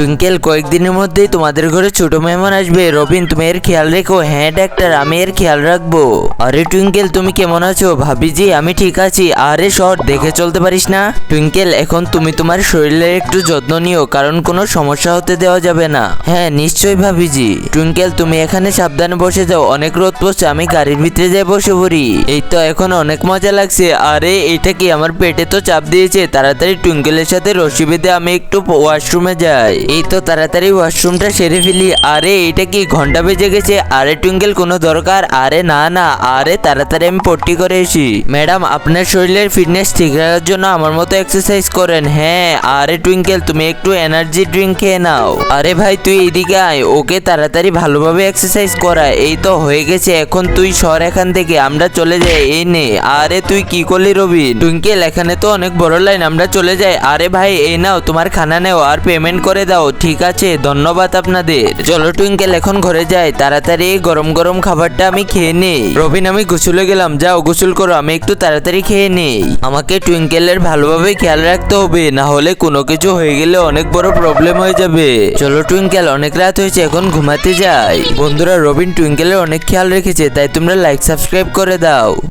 Twinkle, কয়েকদিনের মধ্যেই তোমাদের ঘরে ছোট মেহমান আসবে। রবিন, তুমি এর খেয়াল রেখো। হ্যাঁ ডাক্তার, আমি এর খেয়াল রাখবো। আরে টুইঙ্কেল, তুমি কেমন আছো? ভাবিজি, আমি ঠিক আছি। আরে শট, দেখে চলতে পারিস না? টুইঙ্কেল, এখন তুমি তোমার শরীরের একটু যত্ন নিও, কারণ কোনো সমস্যা হতে দেওয়া যাবে না। হ্যাঁ নিশ্চয়ই ভাবিজি। টুইঙ্কেল, তুমি এখানে সাবধানে বসে যাও, অনেক রোদ পড়ছে, আমি গাড়ির ভিতরে যাই বসে পড়ি। এই তো এখন অনেক মজা লাগছে। আরে এটা কি, আমার পেটে তো চাপ দিয়েছে। তাড়াতাড়ি টুইঙ্কেলের সাথে রশি বেঁধে আমি একটু ওয়াশরুমে যাই। এই তো তাড়াতাড়ি ওয়াশরুমটা সেরে ফেলি। আরে এটা কি, ঘন্টা বেজে গেছে। আরে টুইঙ্কেল, কোনো দরকার? আরে না না, আরে তাড়াতাড়ি আমি পট্টি করে এসি। ম্যাডাম, আপনার শরীরের ফিটনেস ঠিক রাখার জন্য আমার মতো এক্সারসাইজ করেন। হ্যাঁ। আরে টুইঙ্কেল, তুমি একটু এনার্জি ড্রিঙ্ক খেয়ে নাও। আরে ভাই, তুই এদিকে আয়, ওকে তাড়াতাড়ি ভালোভাবে এক্সারসাইজ করায়। এই তো হয়ে গেছে, এখন তুই সর এখান থেকে, আমরা চলে যাই। এই নে। আরে তুই কি করলি রবিন? টুইঙ্কেল, এখানে তো অনেক বড় লাইন, আমরা চলে যাই। আরে ভাই, এই নাও তোমার খানা নেও আর পেমেন্ট করে দাও। ঠিক আছে, ধন্যবাদ আপনাদের। চলো টুইঙ্কেল, এখন ঘরে যাই। তাড়াতাড়ি গরম গরম খাবারটা আমি খেয়ে নেই। রবিন, আমি গোসলে গেলাম, যাও গোসল করো, আমি একটু তাড়াতাড়ি খেয়ে নেই। আমাকে টুইঙ্কেলের ভালোভাবে খেয়াল রাখতে হবে, না হলে কোনো কিছু হয়ে গেলে অনেক বড় প্রবলেম হয়ে যাবে। চলো টুইঙ্কেল, অনেক রাত হয়েছে, এখন ঘুমাতে যাই। বন্ধুরা, রবিন টুইঙ্কেলের অনেক খেয়াল রেখেছে, তাই তোমরা লাইক সাবস্ক্রাইব করে দাও।